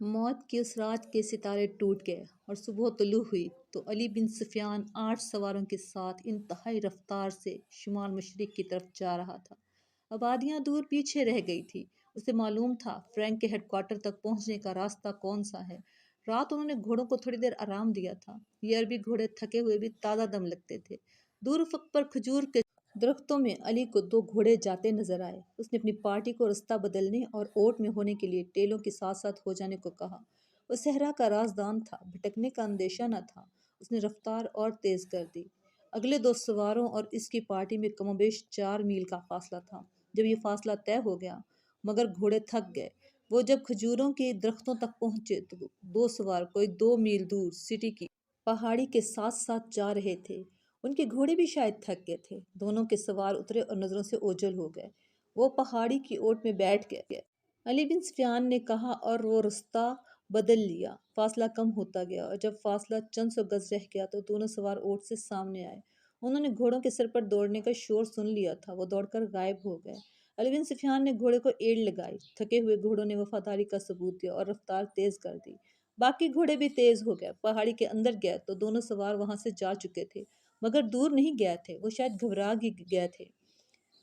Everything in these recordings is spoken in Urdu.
موت کی اس رات کے ستارے ٹوٹ گئے اور صبح طلوع ہوئی تو علی بن سفیان 8 سواروں کے ساتھ انتہائی رفتار سے شمال مشرق کی طرف جا رہا تھا۔ آبادیاں دور پیچھے رہ گئی تھی۔ اسے معلوم تھا فرینک کے ہیڈ کوارٹر تک پہنچنے کا راستہ کون سا ہے۔ رات انہوں نے گھوڑوں کو تھوڑی دیر آرام دیا تھا۔ یہ عربی گھوڑے تھکے ہوئے بھی تازہ دم لگتے تھے۔ دور افق پر کھجور کے درختوں میں علی کو 2 گھوڑے جاتے نظر آئے۔ اس نے اپنی پارٹی کو رستہ بدلنے اور اوٹ میں ہونے کے لیے ٹیلوں کے ساتھ ساتھ ہو جانے کو کہا۔ وہ صحرا کا رازدان تھا، بھٹکنے کا اندیشہ نہ تھا۔ اس نے رفتار اور تیز کر دی۔ اگلے 2 سواروں اور اس کی پارٹی میں کم و بیش 4 میل کا فاصلہ تھا۔ جب یہ فاصلہ طے ہو گیا مگر گھوڑے تھک گئے، وہ جب کھجوروں کے درختوں تک پہنچے تو 2 سوار کوئی 2 میل دور سٹی کی پہاڑی کے ساتھ ساتھ جا رہے تھے۔ ان کے گھوڑے بھی شاید تھک گئے تھے۔ دونوں کے سوار اترے اور نظروں سے اوجھل ہو گئے۔ وہ پہاڑی کی اوٹ میں بیٹھ گئے۔ علی بن سفیان نے کہا اور وہ رستہ بدل لیا۔ فاصلہ کم ہوتا گیا اور جب فاصلہ چند سو گز رہ گیا تو دونوں سوار اوٹ سے سامنے آئے۔ انہوں نے گھوڑوں کے سر پر دوڑنے کا شور سن لیا تھا۔ وہ دوڑ کر غائب ہو گئے۔ علی بن سفیان نے گھوڑے کو ایڑ لگائی۔ تھکے ہوئے گھوڑوں نے وفاداری کا ثبوت دیا اور رفتار تیز کر دی۔ باقی گھوڑے بھی تیز ہو گئے۔ پہاڑی کے اندر گئے تو دونوں سوار وہاں سے جا چکے تھے مگر دور نہیں گئے تھے۔ وہ شاید گھبرا گئے تھے۔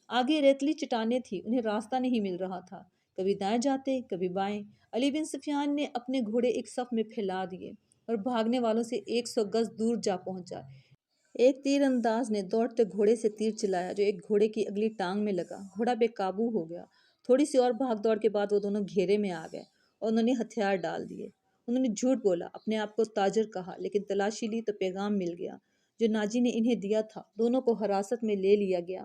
آگے ریتلی چٹانیں تھیں، انہیں راستہ نہیں مل رہا تھا۔ کبھی دائیں جاتے کبھی بائیں۔ علی بن سفیان نے اپنے گھوڑے ایک صف میں پھیلا دیے اور بھاگنے والوں سے 100 گز دور جا پہنچا۔ ایک تیر انداز نے دوڑتے گھوڑے سے تیر چلایا جو ایک گھوڑے کی اگلی ٹانگ میں لگا۔ گھوڑا بے قابو ہو گیا۔ تھوڑی سی اور بھاگ دوڑ کے بعد وہ دونوں گھیرے میں آ گئے اور انہوں نے ہتھیار ڈال دیے۔ انہوں نے جھوٹ بولا، اپنے آپ کو تاجر کہا، لیکن تلاشی لی تو پیغام مل گیا جو ناجی نے انہیں دیا تھا۔ دونوں کو حراست میں لے لیا گیا۔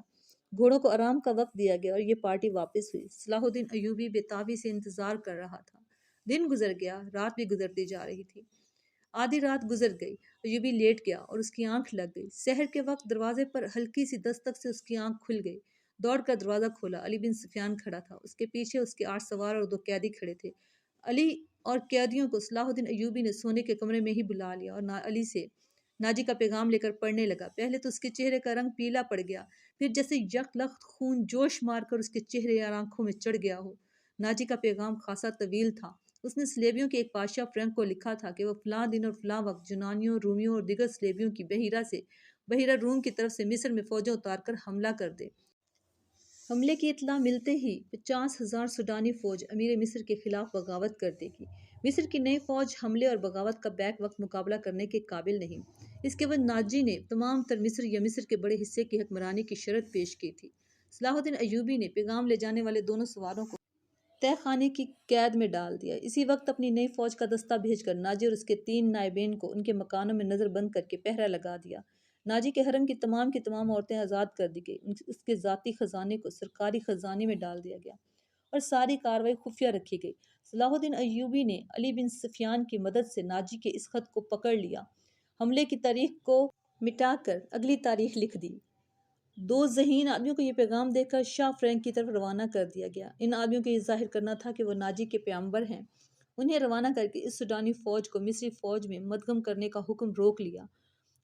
گھوڑوں کو آرام کا وقت دیا گیا اور یہ پارٹی واپس ہوئی۔ صلاح الدین ایوبی بے تابی سے انتظار کر رہا تھا۔ دن گزر گیا، رات بھی گزرتی جا رہی تھی۔ آدھی رات گزر گئی، ایوبی لیٹ گیا اور اس کی آنکھ لگ گئی۔ سحر کے وقت دروازے پر ہلکی سی دستک سے اس کی آنکھ کھل گئی۔ دوڑ کر دروازہ کھولا۔ علی بن سفیان کھڑا تھا۔ اس کے پیچھے اس کے 8 سوار اور 2 قیدی کھڑے تھے۔ علی اور قیدیوں کو صلاح الدین ایوبی نے سونے کے کمرے میں ہی بلا لیا اور علی سے ناجی کا پیغام لے کر پڑھنے لگا۔ پہلے تو اس کے چہرے کا رنگ پیلا پڑ گیا، پھر جیسے یک لخت خون جوش مار کر اس کے چہرے اور آنکھوں میں چڑھ گیا ہو۔ ناجی کا پیغام خاصا طویل تھا۔ اس نے سلیبیوں کے ایک بادشاہ فرینک کو لکھا تھا کہ وہ فلاں دن اور فلاں وقت یونانیوں، رومیوں اور دیگر سلیبیوں کی بحیرہ روم کی طرف سے مصر میں فوجیں اتار کر حملہ کر دے۔ حملے کی اطلاع ملتے ہی 50,000 سوڈانی فوج امیر مصر کے خلاف بغاوت کر دے گی۔ مصر کی نئی فوج حملے اور بغاوت کا بیک وقت مقابلہ کرنے کے قابل نہیں۔ اس کے بعد ناجی نے تمام تر مصر یا مصر کے بڑے حصے کی حکمرانی کی شرط پیش کی تھی۔ صلاح الدین ایوبی نے پیغام لے جانے والے دونوں سواروں کو تہہ خانے کی قید میں ڈال دیا۔ اسی وقت اپنی نئی فوج کا دستہ بھیج کر ناجی اور اس کے 3 نائبین کو ان کے مکانوں میں نظر بند کر کے پہرہ لگا دیا۔ ناجی کے حرم کی تمام عورتیں آزاد کر دی گئی۔ اس کے ذاتی خزانے کو سرکاری خزانے میں ڈال دیا گیا اور ساری کارروائی خفیہ رکھی گئی۔ صلاح الدین ایوبی نے علی بن سفیان کی مدد سے ناجی کے اس خط کو پکڑ لیا، حملے کی تاریخ کو مٹا کر اگلی تاریخ لکھ دی۔ 2 ذہین آدمیوں کو یہ پیغام دے کر شاہ فرینک کی طرف روانہ کر دیا گیا۔ ان آدمیوں کو یہ ظاہر کرنا تھا کہ وہ ناجی کے پیغمبر ہیں۔ انہیں روانہ کر کے اس سوڈانی فوج کو مصری فوج میں مدغم کرنے کا حکم روک لیا۔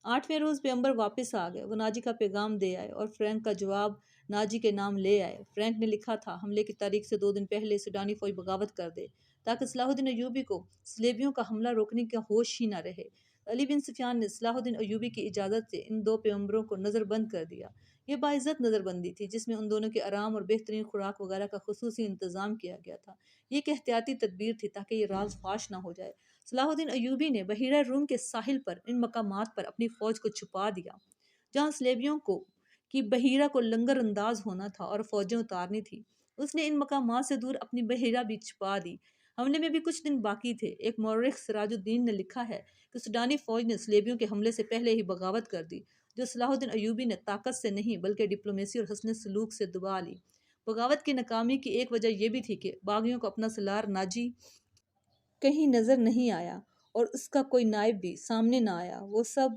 8ویں روز پیغمبر واپس آ گئے۔ وہ ناجی کا پیغام دے آئے اور فرینک کا جواب ناجی کے نام لے آئے۔ فرینک نے لکھا تھا حملے کی تاریخ سے 2 دن پہلے سوڈانی فوج بغاوت کر دے تاکہ صلاح الدین ایوبی کو سلیبیوں کا حملہ روکنے کا ہوش ہی نہ رہے۔ علی بن سفیان نے صلاح الدین ایوبی کی اجازت سے ان 2 پیغمبروں کو نظر بند کر دیا۔ یہ باعزت نظر بندی تھی جس میں ان دونوں کے آرام اور بہترین خوراک وغیرہ کا خصوصی انتظام کیا گیا تھا۔ یہ ایک احتیاطی تدبیر تھی تاکہ یہ راز فاش نہ ہو جائے۔ صلاح الدین ایوبی نے بحیرہ روم کے ساحل پر ان مقامات پر اپنی فوج کو چھپا دیا جہاں سلیبیوں کی بحیرہ کو لنگر انداز ہونا تھا اور فوجیں اتارنی تھی۔ اس نے ان مقامات سے دور اپنی بحیرہ بھی چھپا دی۔ حملے میں بھی کچھ دن باقی تھے۔ ایک مورخ سراج الدین نے لکھا ہے کہ سوڈانی فوج نے سلیبیوں کے حملے سے پہلے ہی بغاوت کر دی جو صلاح الدین ایوبی نے طاقت سے نہیں بلکہ ڈپلومیسی اور حسن سلوک سے دبا لی۔ بغاوت کی ناکامی کی ایک وجہ یہ بھی تھی کہ باغیوں کو اپنا سالار ناجی کہیں نظر نہیں آیا اور اس کا کوئی نائب بھی سامنے نہ آیا۔ وہ سب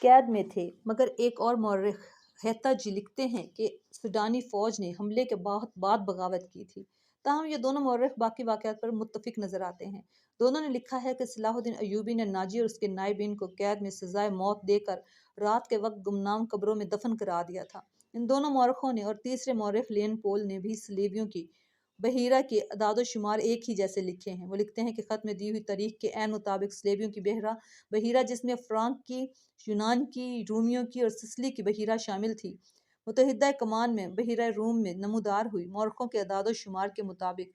قید میں تھے۔ مگر ایک اور مورخ حیتج لکھتے ہیں کہ سوڈانی فوج نے حملے کے بعد بغاوت کی تھی۔ تاہم یہ دونوں مورخ باقی واقعات پر متفق نظر آتے ہیں۔ دونوں نے لکھا ہے کہ صلاح الدین ایوبی نے ناجی اور اس کے نائبین کو قید میں سزائے موت دے کر رات کے وقت گمنام قبروں میں دفن کرا دیا تھا۔ ان دونوں مورخوں نے اور تیسرے مورخ لین پول نے بھی سلیبیوں کی بحیرہ کے اعداد و شمار ایک ہی جیسے لکھے ہیں۔ وہ لکھتے ہیں کہ خط میں دی ہوئی تاریخ کے عین مطابق سلیبیوں کی بحیرہ جس میں فرانک کی، یونان کی، رومیوں کی اور سسلی کی بحیرہ شامل تھی، متحدہ کمان میں بحیرہ روم میں نمودار ہوئی۔ مورخوں کے اعداد و شمار کے مطابق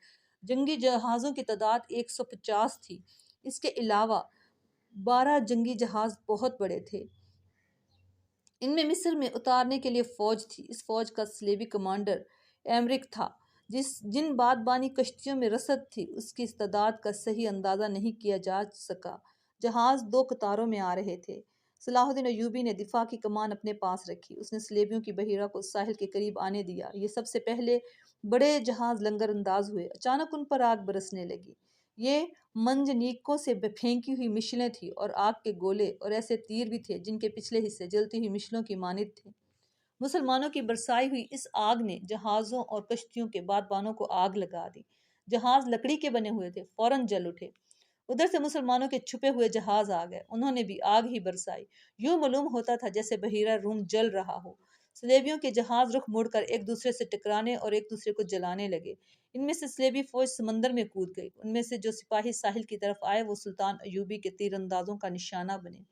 جنگی جہازوں کی تعداد 150 تھی۔ اس کے علاوہ 12 جنگی جہاز بہت بڑے تھے۔ ان میں مصر میں اتارنے کے لیے فوج تھی۔ اس فوج کا صلیبی کمانڈر ایمرک تھا۔ جن بادبانی کشتیوں میں رسد تھی اس کی تعداد کا صحیح اندازہ نہیں کیا جا سکا۔ جہاز 2 قطاروں میں آ رہے تھے۔ صلاح الدین ایوبی نے دفاع کی کمان اپنے پاس رکھی۔ اس نے صلیبیوں کی بحیرہ کو ساحل کے قریب آنے دیا۔ یہ سب سے پہلے بڑے جہاز لنگر انداز ہوئے۔ اچانک ان پر آگ برسنے لگی۔ یہ منجنیقوں سے پھینکی ہوئی مشلیں تھیں اور آگ کے گولے اور ایسے تیر بھی تھے جن کے پچھلے حصے جلتی ہوئی مشلوں کی مانند تھے۔ مسلمانوں کی برسائی ہوئی اس آگ نے جہازوں اور کشتیوں کے بادبانوں کو آگ لگا دی۔ جہاز لکڑی کے بنے ہوئے تھے، فوراً جل اٹھے۔ ادھر سے مسلمانوں کے چھپے ہوئے جہاز آ گئے، انہوں نے بھی آگ ہی برسائی۔ یوں معلوم ہوتا تھا جیسے بحیرہ روم جل رہا ہو۔ صلیبیوں کے جہاز رخ موڑ کر ایک دوسرے سے ٹکرانے اور ایک دوسرے کو جلانے لگے۔ ان میں سے صلیبی فوج سمندر میں کود گئی۔ ان میں سے جو سپاہی ساحل کی طرف آئے وہ سلطان ایوبی کے تیر اندازوں کا نشانہ بنے۔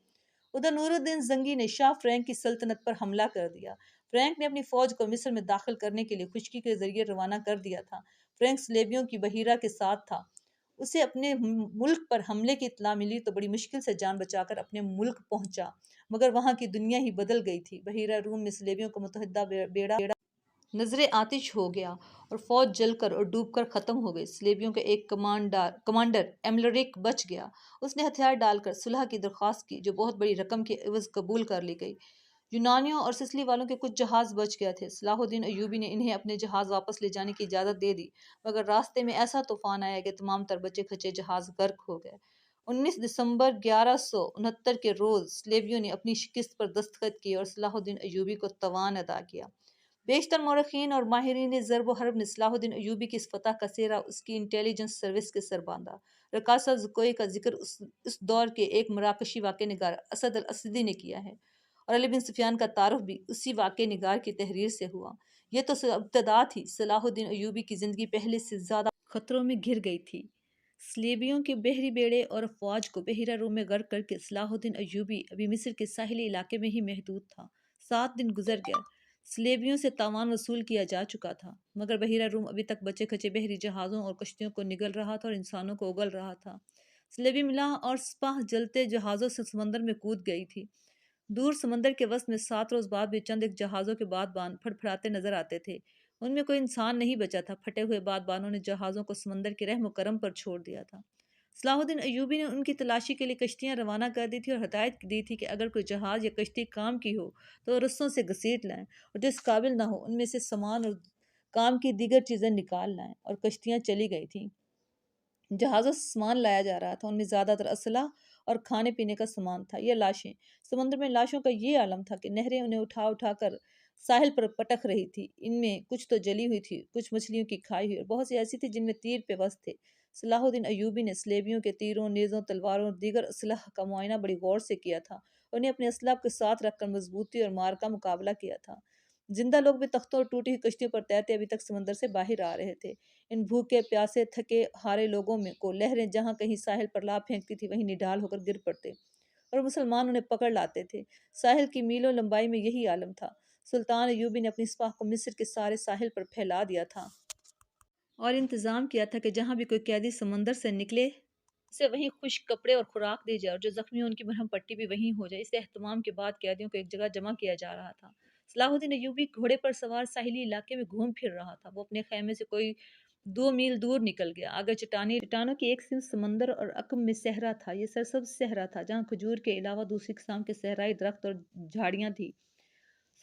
ادھر نور الدین زنگی نے شاہ فرینک کی سلطنت پر حملہ کر دیا۔ فرینک نے اپنی فوج کو مصر میں داخل کرنے کے لیے خشکی کے ذریعے روانہ کر دیا تھا۔ فرینک صلیبیوں کی بحیرہ کے ساتھ تھا۔ اسے اپنے ملک پر حملے کی اطلاع ملی تو بڑی مشکل سے جان بچا کر اپنے ملک پہنچا، مگر وہاں کی دنیا ہی بدل گئی تھی۔ بحیرہ روم میں صلیبیوں کا متحدہ بیڑا نظر آتش ہو گیا اور فوج جل کر اور ڈوب کر ختم ہو گئی۔ صلیبیوں کا ایک کمانڈر ایملریک بچ گیا۔ اس نے ہتھیار ڈال کر صلح کی درخواست کی جو بہت بڑی رقم کے عوض قبول کر لی گئی۔ یونانیوں اور سسلی والوں کے کچھ جہاز بچ گئے تھے۔ صلاح الدین ایوبی نے انہیں اپنے جہاز واپس لے جانے کی اجازت دے دی، مگر راستے میں ایسا طوفان آیا کہ تمام تر بچے کھچے جہاز غرق ہو گئے۔ 19 دسمبر 1169 کے روز صلیبیوں نے اپنی شکست پر دستخط کیے اور صلاح الدین ایوبی کو تاوان ادا کیا۔ بیشتر مورخین اور ماہرین ضرب و حرب نے صلاح الدین ایوبی کی اس فتح کا سہرا اس کی انٹیلیجنس سروس کے سر باندھا۔ رقاصہ زکوئی کا ذکر اس دور کے ایک مراکشی واقعہ نگار اسد الاسدی نے کیا ہے، اور علی بن سفیان کا تعارف بھی اسی واقعہ نگار کی تحریر سے ہوا۔ یہ تو ابتدا تھی۔ صلاح الدین ایوبی کی زندگی پہلے سے زیادہ خطروں میں گھر گئی تھی۔ صلیبیوں کے بحری بیڑے اور افواج کو بحیرہ روم میں غرق کر کے صلاح الدین ایوبی ابھی مصر کے ساحلی علاقے میں ہی محدود تھا۔ 7 دن گزر گئے۔ صلیبیوں سے تاوان وصول کیا جا چکا تھا، مگر بحیرہ روم ابھی تک بچے کھچے بحری جہازوں اور کشتیوں کو نگل رہا تھا اور انسانوں کو اگل رہا تھا۔ صلیبی ملاح اور سپاہ جلتے جہازوں سے سمندر میں کود گئی تھی۔ دور سمندر کے وسط میں 7 روز بعد بھی چند ایک جہازوں کے بادبان پھڑپھڑاتے نظر آتے تھے۔ ان میں کوئی انسان نہیں بچا تھا۔ پھٹے ہوئے بادبانوں نے جہازوں کو سمندر کے رحم و کرم پر چھوڑ دیا تھا۔ صلاح الدین ایوبی نے ان کی تلاشی کے لیے کشتیاں روانہ کر دی تھی اور ہدایت دی تھی کہ اگر کوئی جہاز یا کشتی کام کی ہو تو رسوں سے گھسیٹ لائیں، اور جس قابل نہ ہو ان میں سے سامان اور کام کی دیگر چیزیں نکال لائیں۔ اور کشتیاں چلی گئی تھیں۔ جہازوں سے سامان لایا جا رہا تھا۔ ان میں زیادہ تر اسلحہ اور کھانے پینے کا سامان تھا۔ یہ لاشیں، سمندر میں لاشوں کا یہ عالم تھا کہ نہریں انہیں اٹھا اٹھا کر ساحل پر پٹک رہی تھی۔ ان میں کچھ تو جلی ہوئی تھی، کچھ مچھلیوں کی کھائی ہوئی، اور بہت سی ایسی تھی جن میں تیر پہ وس تھے۔ صلاح الدین ایوبی نے صلیبیوں کے تیروں، نیزوں، تلواروں اور دیگر اسلحہ کا معائنہ بڑی غور سے کیا تھا، اور انہیں اپنے اسلحہ کے ساتھ رکھ کر مضبوطی اور مار کا مقابلہ کیا تھا۔ زندہ لوگ بھی تختوں اور ٹوٹی ہوئی کشتیوں پر تیرتے ابھی تک سمندر سے باہر آ رہے تھے۔ ان بھوکے پیاسے تھکے ہارے لوگوں کو لہریں جہاں کہیں ساحل پر لا پھینکتی تھی وہیں نڈال ہو کر گر پڑتے اور مسلمان انہیں پکڑ لاتے تھے۔ ساحل کی میلوں لمبائی میں یہی عالم تھا۔ سلطان ایوبی نے اپنی سپاہ کو مصر کے سارے ساحل پر پھیلا دیا تھا اور انتظام کیا تھا کہ جہاں بھی کوئی قیدی سمندر سے نکلے اسے وہیں خشک کپڑے اور خوراک دی جائے، اور جو زخمی ہو ان کی مرہم پٹی بھی وہیں ہو جائے۔ اس اہتمام کے بعد قیدیوں کو ایک جگہ جمع کیا جا رہا تھا۔ صلاح الدین ایوبی گھوڑے پر سوار ساحلی علاقے میں گھوم پھر رہا تھا۔ وہ اپنے خیمے سے کوئی 2 میل دور نکل گیا۔ آگے چٹانوں کی ایک سمت سمندر اور عقب میں صحرا تھا۔ یہ سرسبز صحرا تھا جہاں کھجور کے علاوہ دوسری اقسام کے صحرائی درخت اور جھاڑیاں تھیں۔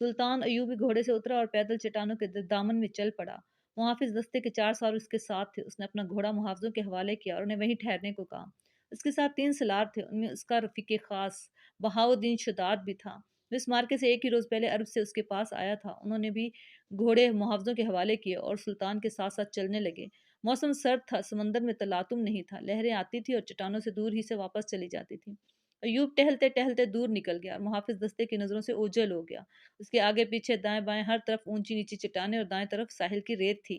سلطان ایوبی گھوڑے سے اترا اور پیدل چٹانوں کے دامن میں چل پڑا۔ محافظ دستے کے 4 سوار اس کے ساتھ تھے۔ اس نے اپنا گھوڑا محافظوں کے حوالے کیا اور انہیں وہیں ٹھہرنے کو کہا۔ اس کے ساتھ 3 سالار تھے، ان میں اس کا رفیق خاص بہاؤالدین شداد بھی تھا۔ وہ اس معرکے سے ایک ہی روز پہلے عرب سے اس کے پاس آیا تھا۔ انہوں نے بھی گھوڑے محافظوں کے حوالے کیے اور سلطان کے ساتھ ساتھ چلنے لگے۔ موسم سرد تھا، سمندر میں تلاطم نہیں تھا، لہریں آتی تھی اور چٹانوں سے دور ہی سے واپس چلی جاتی تھیں۔ ایوب ٹہلتے ٹہلتے دور نکل گیا اور محافظ دستے کی نظروں سے اوجھل ہو گیا۔ اس کے آگے پیچھے دائیں بائیں ہر طرف اونچی نیچی چٹانیں اور دائیں طرف ساحل کی ریت تھی۔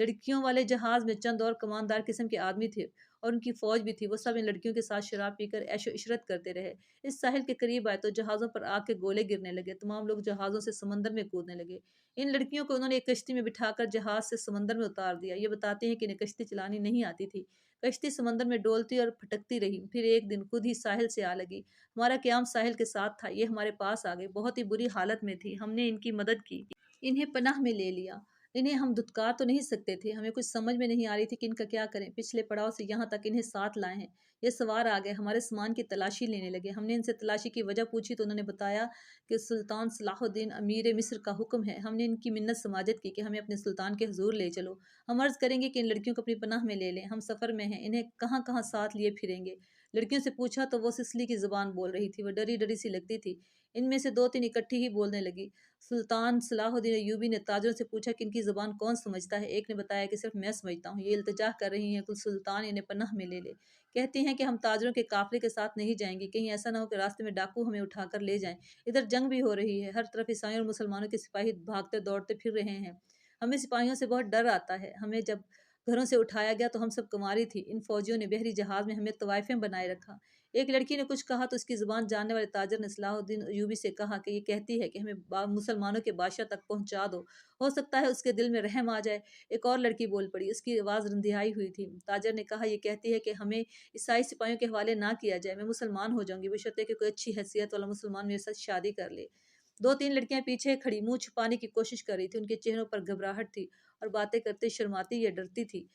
لڑکیوں والے جہاز میں چند اور کماندار قسم کے آدمی تھے اور ان کی فوج بھی تھی۔ وہ سب ان لڑکیوں کے ساتھ شراب پی کر عیش و عشرت کرتے رہے۔ اس ساحل کے قریب آئے تو جہازوں پر آگ کے گولے گرنے لگے۔ تمام لوگ جہازوں سے سمندر میں کودنے لگے۔ ان لڑکیوں کو انہوں نے ایک کشتی میں بٹھا کر جہاز سے سمندر میں اتار دیا۔ یہ بتاتے ہیں کہ انہیں کشتی چلانی نہیں آتی تھی۔ کشتی سمندر میں ڈولتی اور پھٹکتی رہی۔ پھر ایک دن خود ہی ساحل سے آ لگی۔ ہمارا قیام ساحل کے ساتھ تھا۔ یہ ہمارے پاس آ گئے۔ بہت ہی بری حالت میں تھی۔ ہم نے ان کی مدد کی۔ انہیں پناہ میں لے لیا۔ انہیں ہم دھتکار تو نہیں سکتے تھے۔ ہمیں کچھ سمجھ میں نہیں آ رہی تھی کہ ان کا کیا کریں۔ پچھلے پڑاؤ سے یہاں تک انہیں ساتھ لائے ہیں۔ یہ سوار آ گئے۔ ہمارے سامان کی تلاشی لینے لگے۔ ہم نے ان سے تلاشی کی وجہ پوچھی تو انہوں نے بتایا کہ سلطان صلاح الدین امیر مصر کا حکم ہے۔ ہم نے ان کی منت سماجت کی کہ ہمیں اپنے سلطان کے حضور لے چلو۔ ہم عرض کریں گے کہ ان لڑکیوں کو اپنی پناہ میں لے لیں۔ ہم سفر میں ہیں۔ انہیں کہاں کہاں ساتھ لیے پھریں گے۔ لڑکیوں سے پوچھا تو وہ سسلی کی زبان بول رہی تھی۔ وہ ڈری ڈری سی لگتی تھی۔ ان میں سے 2-3 اکٹھی ہی بولنے لگی۔ سلطان صلاح الدین ایوبی نے تاجروں سے پوچھا کہ ان کی زبان کون سمجھتا ہے۔ ایک نے بتایا کہ صرف میں سمجھتا ہوں۔ یہ التجا کر رہی ہیں کہ سلطان انہیں پناہ میں لے لے۔ کہتی ہیں کہ ہم تاجروں کے قافلے کے ساتھ نہیں جائیں گی۔ کہیں ایسا نہ ہو کہ راستے میں ڈاکو ہمیں اٹھا کر لے جائیں۔ ادھر جنگ بھی ہو رہی ہے۔ ہر طرف عیسائیوں اور مسلمانوں کے سپاہی بھاگتے دوڑتے پھر رہے ہیں۔ ہمیں سپاہیوں سے بہت ڈر آتا ہے۔ ہمیں جب گھروں سے اٹھایا گیا تو ہم سب کنواری تھی۔ ان فوجیوں نے بحری جہاز میں ہمیں طوائفیں بنائے رکھا۔ ایک لڑکی نے کچھ کہا تو اس کی زبان جاننے والے تاجر نے صلاح الدین ایوبی سے کہا کہ یہ کہتی ہے کہ ہمیں مسلمانوں کے بادشاہ تک پہنچا دو۔ ہو سکتا ہے اس کے دل میں رحم آ جائے۔ ایک اور لڑکی بول پڑی۔ اس کی آواز رندھائی ہوئی تھی۔ تاجر نے کہا یہ کہتی ہے کہ ہمیں عیسائی سپاہیوں کے حوالے نہ کیا جائے۔ میں مسلمان ہو جاؤں گی بشرطے کہ کوئی اچھی حیثیت والا مسلمان میرے ساتھ شادی کر لے۔ 2-3 لڑکیاں پیچھے کھڑی منہ چھپانے کی کوشش کر رہی تھی۔ ان کے چہروں پر گھبراہٹ تھی اور باتیں کرتے شرماتی یا ڈرتی تھی۔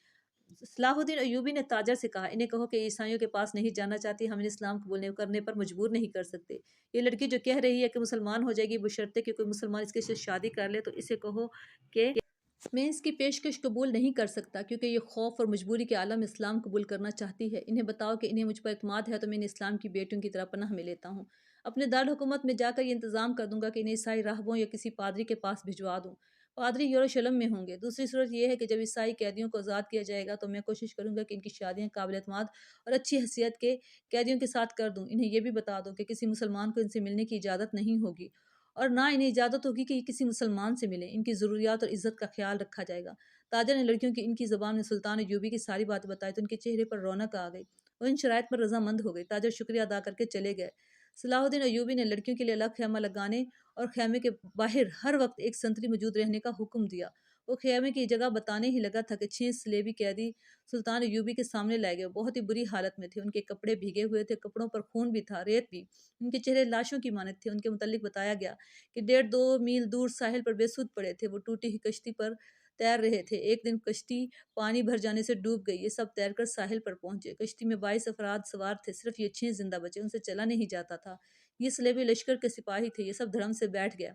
صلاح الدین ایوبی نے تاجر سے کہا انہیں کہو کہ عیسائیوں کے پاس نہیں جانا چاہتی۔ ہم انہیں اسلام قبول کرنے پر مجبور نہیں کر سکتے۔ یہ لڑکی جو کہہ رہی ہے کہ مسلمان ہو جائے گی بشرطے کہ کوئی مسلمان اس کے ساتھ شادی کر لے تو اسے کہو کہ میں اس کی پیشکش قبول نہیں کر سکتا کیونکہ یہ خوف اور مجبوری کے عالم میں اسلام قبول کرنا چاہتی ہے۔ انہیں بتاؤ کہ انہیں مجھ پر اعتماد ہے تو میں انہیں اسلام کی بیٹیوں کی طرح پناہ میں لیتا ہوں۔ اپنے دارالحکومت میں جا کر یہ انتظام کر دوں گا کہ انہیں عیسائی راہبوں یا کسی پادری کے پاس بھجوا دوں۔ پادری یروشلم میں ہوں گے۔ دوسری صورت یہ ہے کہ جب عیسائی قیدیوں کو آزاد کیا جائے گا تو میں کوشش کروں گا کہ ان کی شادیاں قابل اعتماد اور اچھی حیثیت کے قیدیوں کے ساتھ کر دوں۔ انہیں یہ بھی بتا دو کہ کسی مسلمان کو ان سے ملنے کی اجازت نہیں ہوگی اور نہ انہیں اجازت ہوگی کہ یہ کسی مسلمان سے ملیں۔ ان کی ضروریات اور عزت کا خیال رکھا جائے گا۔ تاجر نے لڑکیوں کی ان کی زبان میں سلطان ایوبی کی ساری باتیں بتائی تو ان کے چہرے پر رونق آ گئی۔ وہ ان شرائط پر رضامند ہو گئے۔ تاجر شکریہ ادا کر کے چلے گئے۔ صلاح الدین ایوبی نے لڑکیوں کے لیے الگ خیمہ لگانے اور خیمے کے باہر ہر وقت ایک سنتری موجود رہنے کا حکم دیا۔ وہ خیمے کی جگہ بتانے ہی لگا تھا کہ 6 صلیبی قیدی سلطان ایوبی کے سامنے لائے گئے۔ بہت ہی بری حالت میں تھے۔ ان کے کپڑے بھیگے ہوئے تھے۔ کپڑوں پر خون بھی تھا، ریت بھی۔ ان کے چہرے لاشوں کی مانند تھے۔ ان کے متعلق بتایا گیا کہ 1.5-2 میل دور ساحل پر بے سود پڑے تھے۔ وہ ٹوٹی ہوئی کشتی پر تیر رہے تھے۔ ایک دن کشتی پانی بھر جانے سے ڈوب گئی۔ یہ سب تیر کر ساحل پر پہنچے۔ کشتی میں 22 افراد سوار تھے۔ صرف یہ 6 زندہ بچے۔ ان سے چلا نہیں جاتا تھا۔ یہ صلیبی لشکر کے سپاہی تھے۔ یہ سب دھڑم سے بیٹھ گیا۔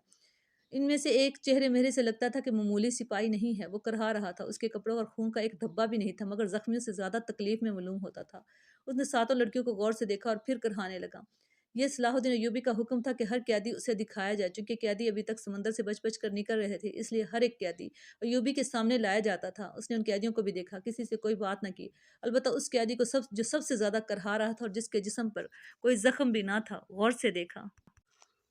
ان میں سے ایک چہرے مہرے سے لگتا تھا کہ معمولی سپاہی نہیں ہے۔ وہ کرہا رہا تھا۔ اس کے کپڑوں اور خون کا ایک دھبا بھی نہیں تھا مگر زخمیوں سے زیادہ تکلیف میں معلوم ہوتا تھا۔ اس نے 7 لڑکیوں کو غور سے دیکھا اور پھر کرہانے لگا۔ یہ صلاح الدین ایوبی کا حکم تھا کہ ہر قیدی اسے دکھایا جائے۔ چونکہ قیدی ابھی تک سمندر سے بچ بچ کر نکل رہے تھے اس لیے ہر ایک قیدی ایوبی کے سامنے لایا جاتا تھا۔ اس نے ان قیدیوں کو بھی دیکھا۔ کسی سے کوئی بات نہ کی البتہ اس قیدی کو جو سب سے زیادہ کرہا رہا تھا اور جس کے جسم پر کوئی زخم بھی نہ تھا غور سے دیکھا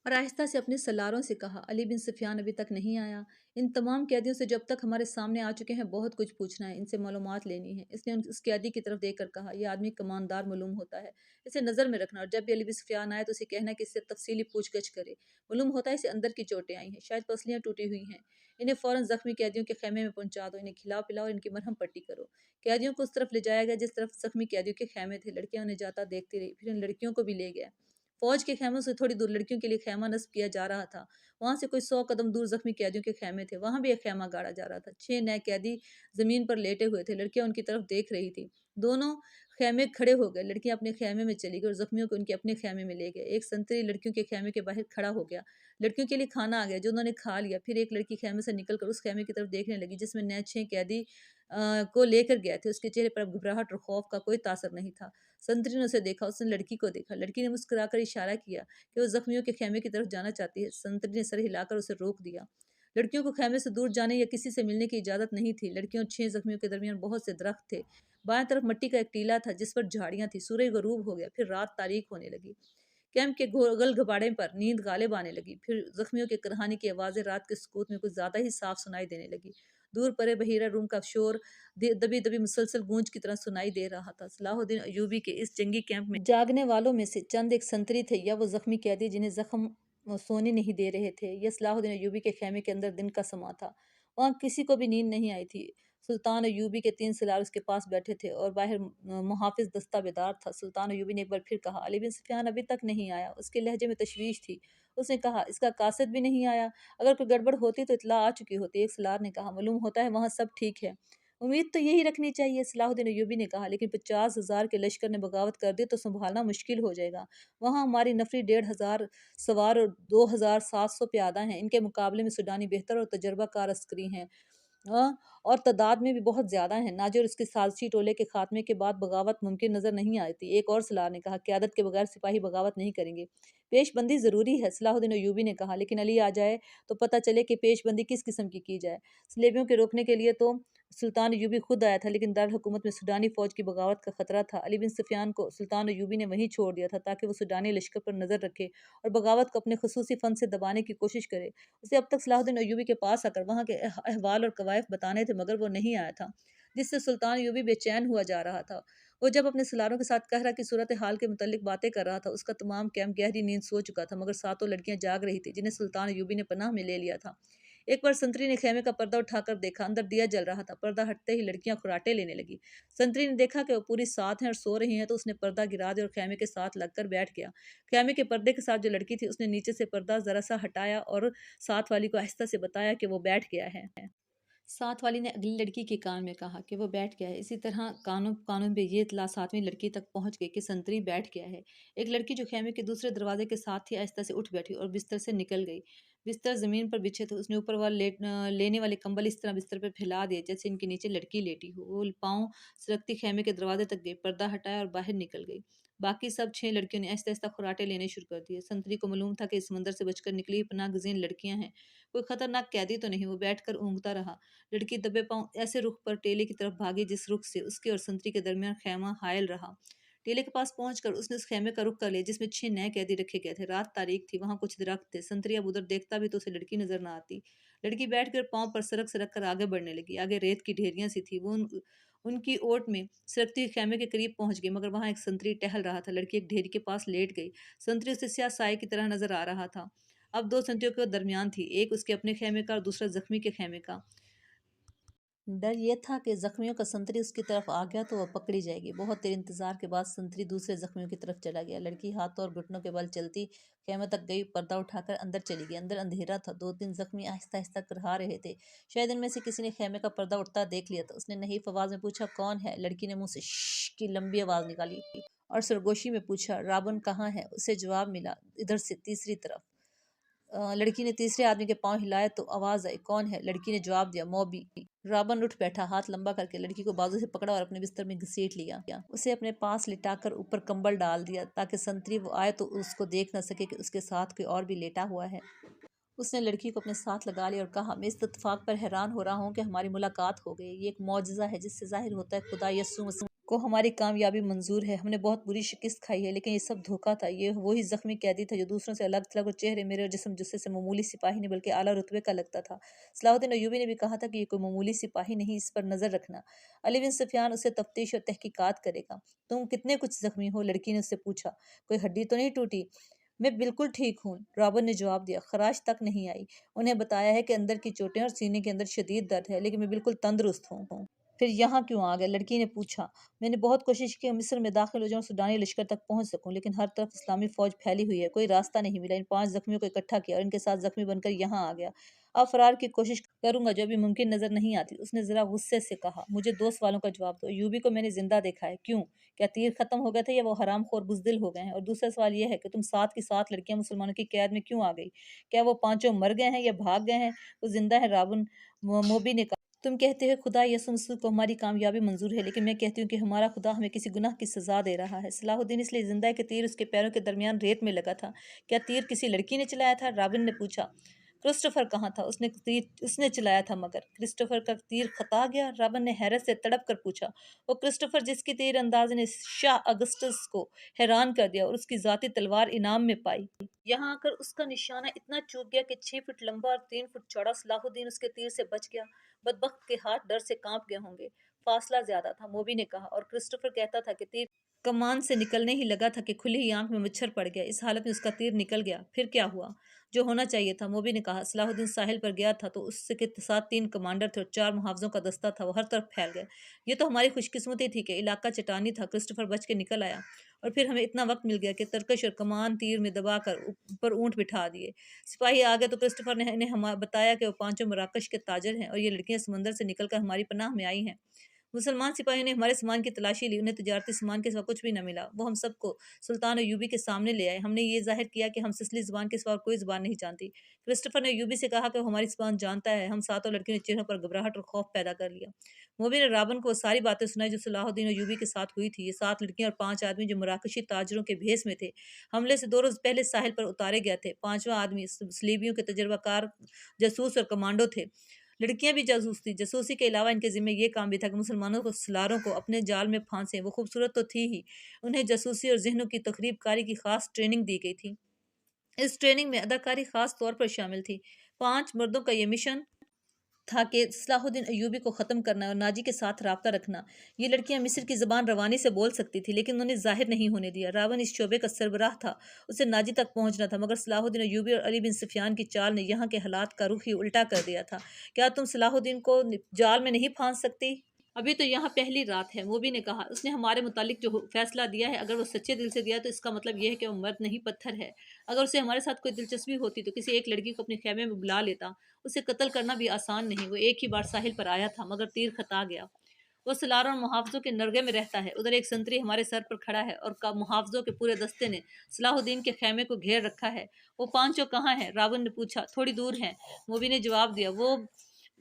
اور آہستہ سے اپنے سلاروں سے کہا علی بن سفیان ابھی تک نہیں آیا؟ ان تمام قیدیوں سے جو اب تک ہمارے سامنے آ چکے ہیں بہت کچھ پوچھنا ہے، ان سے معلومات لینی ہے۔ اس نے اس قیدی کی طرف دیکھ کر کہا یہ آدمی کماندار معلوم ہوتا ہے، اسے نظر میں رکھنا اور جب بھی علی بن سفیان آئے تو اسے کہنا کہ اس سے تفصیلی پوچھ گچھ کرے۔ معلوم ہوتا ہے اسے اندر کی چوٹیں آئی ہیں، شاید پسلیاں ٹوٹی ہوئی ہیں۔ انہیں فوراً زخمی قیدیوں کے خیمے میں پہنچا دو، انہیں کھلاؤ پلاؤ اور ان کی مرہم پٹی کرو۔ قیدیوں کو اس طرف لے جایا گیا جس طرف زخمی قیدیوں کے خیمے تھے۔ لڑکیاں انہیں جاتا دیکھتی رہی، پھر ان لڑکیوں کو بھی لے گیا۔ فوج کے خیموں سے تھوڑی دور لڑکیوں کے لیے خیمہ نصب کیا جا رہا تھا۔ وہاں سے کوئی 100 قدم دور زخمی قیدیوں کے خیمے تھے، وہاں بھی ایک خیمہ گاڑا جا رہا تھا۔ 6 نئے قیدی زمین پر لیٹے ہوئے تھے۔ لڑکیاں ان کی طرف دیکھ رہی تھی۔ دونوں خیمے کھڑے ہو گئے۔ لڑکیاں اپنے خیمے میں چلی گئی اور زخمیوں کو ان کے اپنے خیمے میں لے گئے۔ ایک سنتری لڑکیوں کے خیمے کے باہر کھڑا ہو گیا۔ لڑکیوں کے لیے کھانا آ گیا جو انہوں نے کھا لیا۔ پھر ایک لڑکی خیمے سے نکل کر اس خیمے کی طرف دیکھنے لگی جس میں نئے 6 قیدی کو لے کر گئے تھے۔ اس کے چہرے پر اب گھبراہٹ اور خوف کا کوئی تاثر نہیں تھا۔ سنتری نے اسے دیکھا، اس نے لڑکی کو دیکھا۔ لڑکی نے مسکرا کر اشارہ کیا کہ وہ زخمیوں کے خیمے کی طرف جانا چاہتی ہے۔ سنتری نے سر ہلا کر اسے روک دیا۔ لڑکیوں کو خیمے سے دور جانے یا کسی سے ملنے کی اجازت نہیں تھی۔ لڑکیوں اور 6 زخمیوں کے درمیان بہت سے درخت تھے۔ بائیں طرف مٹی کا ایک ٹیلہ تھا جس پر جھاڑیاں تھیں۔ سورج غروب ہو گیا، پھر رات تاریک ہونے لگی۔ کیمپ کے گل گباڑے پر نیند غالب آنے لگی۔ پھر زخمیوں کے کرہانے کی آوازیں رات کے سکوت میں کچھ زیادہ ہی صاف سنائی دینے لگی۔ دور پرے بحیرہ روم کا شور دبی دبی مسلسل گونج کی طرح سنائی دے رہا تھا۔ صلاح الدین ایوبی کے اس جنگی کیمپ میں جاگنے والوں میں سے چند ایک سنتری تھے یا وہ زخمی قیدی جنہیں زخم سونے نہیں دے رہے تھے۔ یہ صلاح الدین ایوبی کے خیمے کے اندر دن کا سما تھا۔ وہاں کسی کو بھی نیند نہیں آئی تھی۔ سلطان ایوبی کے 3 سالار اس کے پاس بیٹھے تھے اور باہر محافظ دستہ بیدار تھا۔ سلطان ایوبی نے ایک بار پھر کہا، علی بن سفیان ابھی تک نہیں آیا۔ اس کے لہجے میں تشویش تھی۔ اس نے کہا، اس کا قاصد بھی نہیں آیا؟ اگر کوئی گڑبڑ ہوتی تو اطلاع آ چکی ہوتی۔ ایک سالار نے کہا، معلوم ہوتا ہے وہاں سب ٹھیک ہے۔ امید تو یہی رکھنی چاہیے، صلاح الدین ایوبی نے کہا، لیکن 50,000 کے لشکر نے بغاوت کر دی تو سنبھالنا مشکل ہو جائے گا۔ وہاں ہماری نفری 1,500 سوار اور 2,700 پیادہ ہیں۔ ان کے مقابلے میں سوڈانی بہتر اور تجربہ کار عسکری ہیں اور تعداد میں بھی بہت زیادہ ہیں۔ ناجر اس کے سازشی ٹولے کے خاتمے کے بعد بغاوت ممکن نظر نہیں آتی۔ ایک اور سالار نے کہا، قیادت کے بغیر سپاہی بغاوت نہیں کریں گے۔ پیش بندی ضروری ہے، صلاح الدین ایوبی نے کہا، لیکن علی آ جائے تو پتہ چلے کہ پیش بندی کس قسم کی جائے۔ صلیبیوں کے روکنے کے لیے تو سلطان ایوبی خود آیا تھا، لیکن دارالحکومت میں سوڈانی فوج کی بغاوت کا خطرہ تھا۔ علی بن سفیان کو سلطان ایوبی نے وہیں چھوڑ دیا تھا تاکہ وہ سوڈانی لشکر پر نظر رکھے اور بغاوت کو اپنے خصوصی فن سے دبانے کی کوشش کرے۔ اسے اب تک صلاح الدین ایوبی کے پاس آ کر وہاں کے احوال اور کوائف بتانے تھے، مگر وہ نہیں آیا تھا، جس سے سلطان ایوبی بے چین ہوا جا رہا تھا۔ وہ جب اپنے سالاروں کے ساتھ قہرہ کی صورتحال کے متعلق باتیں کر رہا تھا، اس کا تمام کیمپ گہری نیند سو چکا تھا، مگر 7 لڑکیاں جاگ رہی تھیں جنہیں سلطان ایوبی نے پناہ میں لے لیا تھا۔ ایک بار سنتری نے خیمے کا پردہ اٹھا کر دیکھا، اندر دیا جل رہا تھا۔ پردہ ہٹتے ہی لڑکیاں خراٹے لینے لگی۔ سنتری نے دیکھا کہ وہ پوری 7 ہیں اور سو رہی ہیں تو اس نے پردہ گرا دیا اور خیمے کے ساتھ لگ کر بیٹھ گیا۔ خیمے کے پردے کے ساتھ جو لڑکی تھی، اس نے نیچے سے پردہ ذرا سا ہٹایا اور ساتھ والی کو آہستہ سے بتایا کہ وہ بیٹھ گیا ہے۔ ساتھ والی نے اگلی لڑکی کے کان میں کہا کہ وہ بیٹھ گیا ہے۔ اسی طرح کانوں پہ یہ اطلاع 7ویں لڑکی تک پہنچ گئی کہ سنتری بیٹھ گیا ہے۔ ایک لڑکی جو خیمے کے دوسرے دروازے کے ساتھ تھی آہستہ سے اٹھ بیٹھی اور بستر سے نکل گئی۔ بستر زمین پر بچھے تھے، اس نے اوپر لینے والے کمبل اس طرح بستر پہ پھیلا دیے جیسے ان کے نیچے لڑکی لیٹی ہو۔ وہ پاؤں سرکتی خیمے کے دروازے تک گئی، پردہ ہٹایا اور باہر نکل گئی۔ باقی سب 6 لڑکیوں نے آہستہ آہستہ خراٹے لینے شروع کر دیے۔ سنتری کو معلوم تھا کہ اس منظر سے بچ کر نکلی پناہ گزین لڑکیاں ہیں، کوئی خطرناک قیدی تو نہیں۔ وہ بیٹھ کر اونگتا رہا۔ لڑکی دبے پاؤں ایسے رخ پر ٹیلے کی طرف بھاگی جس رخ سے اس کے اور سنتری کے درمیان خیمہ حائل رہا۔ ٹیلے کے پاس پہنچ کر اس نے اس خیمے کا رخ کر لیا جس میں 6 نئے قیدی رکھے گئے تھے۔ رات تاریک تھی، وہاں کچھ درخت تھے۔ سنتری اب ادھر دیکھتا بھی تو اسے لڑکی نظر نہ آتی۔ لڑکی بیٹھ کر پاؤں پر سرک سرک کر آگے بڑھنے لگی۔ آگے ریت کی ڈھیریاں سی تھی، وہ ان کی اوٹ میں سرکتی ہوئی خیمے کے قریب پہنچ گئی، مگر وہاں ایک سنتری ٹہل رہا تھا۔ لڑکی ایک ڈھیری کے پاس لیٹ گئی۔ سنتری اسے سیاہ سائے کی طرح نظر آ رہا تھا۔ اب 2 سنتریوں کے درمیان تھی، ایک اس کے اپنے خیمے کا اور دوسرا زخمی کے خیمے کا۔ ڈر یہ تھا کہ زخمیوں کا سنتری اس کی طرف آ گیا تو وہ پکڑی جائے گی۔ بہت دیر انتظار کے بعد سنتری دوسرے زخمیوں کی طرف چلا گیا۔ لڑکی ہاتھوں اور گھٹنوں کے بل چلتی خیمے تک گئی، پردہ اٹھا کر اندر چلی گئی۔ اندر اندھیرا تھا، 2-3 زخمی آہستہ آہستہ کرہا رہے تھے۔ شاید ان میں سے کسی نے خیمے کا پردہ اٹھتا دیکھ لیا تھا۔ اس نے نحیف آواز میں پوچھا، کون ہے؟ لڑکی نے منہ سے شش کی لمبی آواز نکالی اور سرگوشی میں پوچھا، رابن کہاں ہے؟ اسے جواب ملا، ادھر سے، تیسری طرف۔ لڑکی نے تیسرے آدمی کے پاؤں ہلائے تو آواز آئی، کون ہے؟ لڑکی نے جواب دیا، موبی۔ رابن اٹھ بیٹھا، ہاتھ لمبا کر کے لڑکی کو بازو سے پکڑا اور اپنے بستر میں گھسیٹ لیا۔ اسے اپنے پاس لٹا کر اوپر کمبل ڈال دیا تاکہ سنتری وہ آئے تو اس کو دیکھ نہ سکے کہ اس کے ساتھ کوئی اور بھی لیٹا ہوا ہے۔ اس نے لڑکی کو اپنے ساتھ لگا لیا اور کہا، میں اس اتفاق پر حیران ہو رہا ہوں کہ ہماری ملاقات ہو گئی۔ یہ ایک معجزہ ہے جس سے ظاہر ہوتا ہے خدا یسوع مسیح کو ہماری کامیابی منظور ہے۔ ہم نے بہت بری شکست کھائی ہے، لیکن یہ سب دھوکہ تھا۔ یہ وہی زخمی قیدی تھا جو دوسروں سے الگ تھلگ اور چہرے میرے اور جسم جثے سے معمولی سپاہی نہیں بلکہ اعلیٰ رتبے کا لگتا تھا۔ صلاح الدین ایوبی نے بھی کہا تھا کہ یہ کوئی معمولی سپاہی نہیں، اس پر نظر رکھنا۔ علی بن سفیان اسے تفتیش اور تحقیقات کرے گا۔ تم کتنے کچھ زخمی ہو؟ لڑکی نے اس سے پوچھا۔ کوئی ہڈی تو نہیں ٹوٹی؟ میں بالکل ٹھیک ہوں، رابن نے جواب دیا، خراش تک نہیں آئی۔ انہیں بتایا ہے کہ اندر کی چوٹیں اور سینے کے اندر شدید درد ہے، لیکن میں بالکل تندرست ہوں۔ پھر یہاں کیوں آ گئے؟ لڑکی نے پوچھا۔ میں نے بہت کوشش کی کہ مصر میں داخل ہو جاؤں، سوڈانی لشکر تک پہنچ سکوں، لیکن ہر طرف اسلامی فوج پھیلی ہوئی ہے، کوئی راستہ نہیں ملا۔ ان 5 زخمیوں کو اکٹھا کیا اور ان کے ساتھ زخمی بن کر یہاں آ گیا۔ اب فرار کی کوشش کروں گا جو ابھی ممکن نظر نہیں آتی۔ اس نے ذرا غصے سے کہا، مجھے 2 سوالوں کا جواب دو۔ ایوبی کو میں نے زندہ دیکھا ہے، کیوں؟ کیا تیر ختم ہو گئے تھے یا وہ حرام خور بزدل ہو گئے ہیں؟ اور دوسرا سوال یہ ہے کہ تم 7 کی 7 لڑکیاں مسلمانوں کی قید میں کیوں آ گئی؟ کیا وہ 5 مر گئے ہیں یا بھاگ گئے ہیں؟ وہ زندہ ہے، رابن موبی نے کہا۔ تم کہتے ہو خدا یسوع مسیح کو ہماری کامیابی منظور ہے، لیکن میں کہتی ہوں کہ ہمارا خدا ہمیں کسی گناہ کی سزا دے رہا ہے۔ صلاح الدین اس لیے زندہ ہے کہ تیر اس کے پیروں کے درمیان ریت میں لگا تھا۔ کیا تیر کسی لڑکی نے چلایا تھا؟ رابن نے پوچھا۔ کرسٹوفر کہاں تھا؟ اس نے چلایا تھا مگر کرسٹوفر کا تیر خطا گیا؟ رابن نے حیرت سے تڑپ کر پوچھا۔ وہ کرسٹوفر جس کی تیر اندازی نے شاہ اگسٹس کو حیران کر دیا اور اس کی ذاتی تلوار انعام میں پائی۔ یہاں آ کر اس کا نشانہ اتنا چوک گیا کہ 6 فٹ لمبا اور 3 فٹ چوڑا صلاح الدین اس کے تیر سے بچ گیا۔ بدبخت کے ہاتھ ڈر سے کانپ گئے ہوں گے۔ فاصلہ زیادہ تھا، موبی نے کہا، اور کرسٹوفر کہتا تھا کہ تیر کمان سے نکلنے ہی لگا تھا کہ کھلی ہی آنکھ میں مچھر پڑ گیا۔ اس حالت میں اس کا تیر نکل گیا۔ پھر کیا ہوا؟ جو ہونا چاہیے تھا، موبی نے کہا۔ صلاح الدین ساحل پر گیا تھا تو اس کے ساتھ 3 کمانڈر تھے اور 4 محافظوں کا دستہ تھا۔ وہ ہر طرف پھیل گئے۔ یہ تو ہماری خوش قسمتی تھی کہ علاقہ چٹانی تھا۔ کرسٹوفر بچ کے نکل آیا اور پھر ہمیں اتنا وقت مل گیا کہ ترکش اور کمان تیر میں دبا کر اوپر اونٹ بٹھا دیے۔ سپاہی آ گئے تو کرسٹوفر نے انہیں بتایا کہ وہ 5 مراکش کے تاجر ہیں اور یہ لڑکیاں سمندر سے نکل کر ہماری پناہ میں آئی ہیں۔ مسلمان سپاہیوں نے ہمارے سامان کی تلاشی لی، انہیں تجارتی سامان کے سوا کچھ بھی نہ ملا۔ وہ ہم سب کو سلطان ایوبی کے سامنے لے آئے۔ ہم نے یہ ظاہر کیا کہ ہم سسلی زبان کے سوا اور کوئی زبان نہیں جانتی۔ کرسٹوفر نے ایوبی سے کہا کہ وہ ہماری زبان جانتا ہے۔ ہم ساتوں لڑکیوں نے چہروں پر گھبراہٹ اور خوف پیدا کر لیا۔ موبی نے رابن کو وہ ساری باتیں سنائی جو صلاح الدین ایوبی کے ساتھ ہوئی تھی۔ یہ 7 لڑکیاں اور 5 آدمی جو مراکشی تاجروں کے بھیس میں تھے، حملے سے 2 روز پہلے ساحل پر اتارے گئے تھے۔ 5واں آدمی صلیبیوں کے تجربہ کار جاسوس اور کمانڈو تھے۔ لڑکیاں بھی جاسوس تھیں۔ جاسوسی کے علاوہ ان کے ذمہ یہ کام بھی تھا کہ مسلمانوں کو سلاروں کو اپنے جال میں پھانسیں۔ وہ خوبصورت تو تھی ہی، انہیں جاسوسی اور ذہنوں کی تخریب کاری کی خاص ٹریننگ دی گئی تھی۔ اس ٹریننگ میں اداکاری خاص طور پر شامل تھی۔ 5 مردوں کا یہ مشن تھا کہ صلاح الدین ایوبی کو ختم کرنا اور ناجی کے ساتھ رابطہ رکھنا۔ یہ لڑکیاں مصر کی زبان روانی سے بول سکتی تھی لیکن انہیں ظاہر نہیں ہونے دیا۔ راون اس شعبے کا سربراہ تھا، اسے ناجی تک پہنچنا تھا، مگر صلاح الدین ایوبی اور علی بن سفیان کی چال نے یہاں کے حالات کا رخ ہی الٹا کر دیا تھا۔ کیا تم صلاح الدین کو جال میں نہیں پھانس سکتی؟ ابھی تو یہاں پہلی رات ہے، موبی نے کہا۔ اس نے ہمارے متعلق جو فیصلہ دیا ہے اگر وہ سچے دل سے دیا تو اس کا مطلب یہ ہے کہ وہ مرد نہیں پتھر ہے۔ اگر اسے ہمارے ساتھ کوئی دلچسپی ہوتی تو کسی ایک لڑکی کو اپنے خیمے میں بلا لیتا۔ اسے قتل کرنا بھی آسان نہیں۔ وہ ایک ہی بار ساحل پر آیا تھا مگر تیر خطا گیا۔ وہ سلاروں اور محافظوں کے نرغے میں رہتا ہے۔ ادھر ایک سنتری ہمارے سر پر کھڑا ہے اور محافظوں کے پورے دستے نے صلاح الدین کے خیمے کو گھیر رکھا ہے۔ وہ 5 کہاں ہیں؟ رابن نے پوچھا۔ تھوڑی دور ہیں، موبی نے جواب دیا، وہ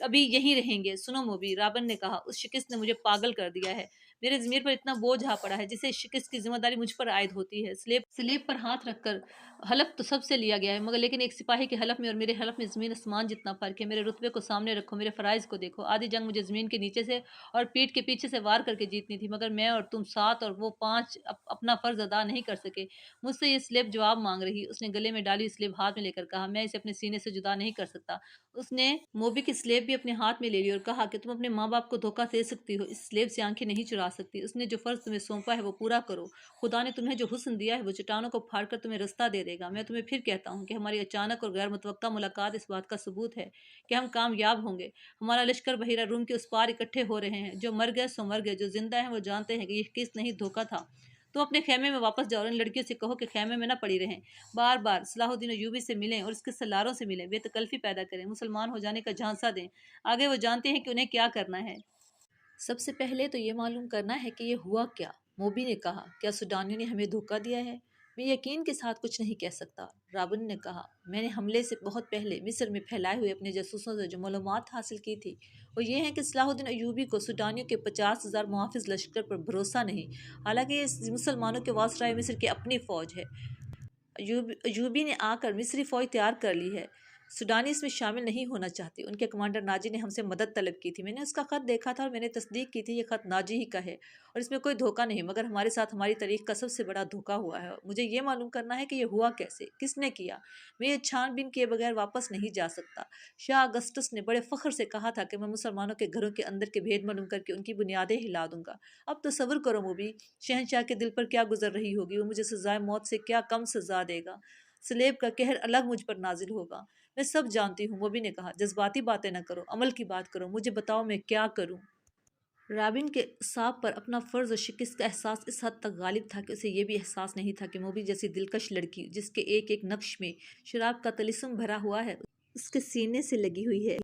ابھی یہیں رہیں گے۔ سنو موبی، رابن نے کہا، اس شکست نے مجھے پاگل کر دیا ہے۔ میرے ضمیر پر اتنا بوجھ آ پڑا ہے جسے شکست کی ذمہ داری مجھ پر عائد ہوتی ہے۔ سلیب پر ہاتھ رکھ کر حلف تو سب سے لیا گیا ہے مگر لیکن ایک سپاہی کے حلف میں اور میرے حلف میں زمین آسمان جتنا فرق ہے۔ میرے رتبے کو سامنے رکھو، میرے فرائض کو دیکھو۔ آدھی جنگ مجھے زمین کے نیچے سے اور پیٹھ کے پیچھے سے وار کر کے جیتنی تھی مگر میں اور تم 7 اور وہ 5 اپنا فرض ادا نہیں کر سکے۔ مجھ سے یہ سلیب جواب مانگ رہی۔ اس نے گلے میں ڈالی سلیب ہاتھ میں لے کر کہا، میں اسے اپنے سینے سے جدا نہیں کر سکتا۔ اس نے موبی کی سلیب بھی اپنے ہاتھ میں لے لی اور کہا کہ تم اپنے ماں باپ کو دھوکہ دے سکتی ہو، اس سلیب سے آنکھیں نہیں چرا سکتی۔ اس نے جو فرض تمہیں سونپا ہے وہ پورا کرو۔ خدا نے تمہیں جو حسن دیا ہے وہ چٹانوں کو پھاڑ کر تمہیں رستہ دے دے گا۔ میں تمہیں پھر کہتا ہوں کہ ہماری اچانک اور غیر متوقع ملاقات اس بات کا ثبوت ہے کہ ہم کامیاب ہوں گے۔ ہمارا لشکر بحیرہ روم کے اس پار اکٹھے ہو رہے ہیں۔ جو مر گئے سو مر گئے، جو زندہ ہیں وہ جانتے ہیں کہ یہ قسط نہیں، دھوکہ تھا۔ تم اپنے خیمے میں واپس جاؤ اور ان لڑکیوں سے کہو کہ خیمے میں نہ پڑی رہیں، بار بار صلاح الدین ایوبی سے ملیں اور اس کے سلاروں سے ملیں، بے تکلفی پیدا کریں، مسلمان ہو جانے کا جھانسا دیں۔ آگے وہ جانتے ہیں کہ انہیں کیا کرنا ہے۔ سب سے پہلے تو یہ معلوم کرنا ہے کہ یہ ہوا کیا۔ موبی نے کہا، کیا سوڈانیوں نے ہمیں دھوکہ دیا ہے؟ میں یقین کے ساتھ کچھ نہیں کہہ سکتا۔ رابن نے کہا، میں نے حملے سے بہت پہلے مصر میں پھیلائے ہوئے اپنے جاسوسوں سے جو معلومات حاصل کی تھی وہ یہ ہے کہ صلاح الدین ایوبی کو سوڈانیوں کے 50,000 محافظ لشکر پر بھروسہ نہیں، حالانکہ یہ مسلمانوں کے واسطۂ مصر کی اپنی فوج ہے۔ ایوبی نے آ کر مصری فوج تیار کر لی ہے۔ سوڈانی اس میں شامل نہیں ہونا چاہتے۔ ان کے کمانڈر ناجی نے ہم سے مدد طلب کی تھی۔ میں نے اس کا خط دیکھا تھا اور میں نے تصدیق کی تھی یہ خط ناجی ہی کا ہے اور اس میں کوئی دھوکہ نہیں، مگر ہمارے ساتھ ہماری تاریخ کا سب سے بڑا دھوکہ ہوا ہے۔ مجھے یہ معلوم کرنا ہے کہ یہ ہوا کیسے، کس نے کیا۔ میں یہ چھان بین کیے بغیر واپس نہیں جا سکتا۔ شاہ اگسٹس نے بڑے فخر سے کہا تھا کہ میں مسلمانوں کے گھروں کے اندر کے بھید معلوم کر کے ان کی بنیادیں ہلا دوں گا۔ اب تصور کرو موبی، شہنشاہ کے دل پر کیا گزر رہی ہوگی، وہ مجھے سزائے موت سے کیا کم سزا دے گا۔ سلیب کا قہر الگ مجھ پر نازل ہوگا۔ میں سب جانتی ہوں، موبی نے کہا، جذباتی باتیں نہ کرو، عمل کی بات کرو، مجھے بتاؤ میں کیا کروں۔ رابن کے اعصاب پر اپنا فرض اور شکست کا احساس اس حد تک غالب تھا کہ اسے یہ بھی احساس نہیں تھا کہ موبی جیسی دلکش لڑکی جس کے ایک ایک نقش میں شراب کا طلسم بھرا ہوا ہے اس کے سینے سے لگی ہوئی ہے۔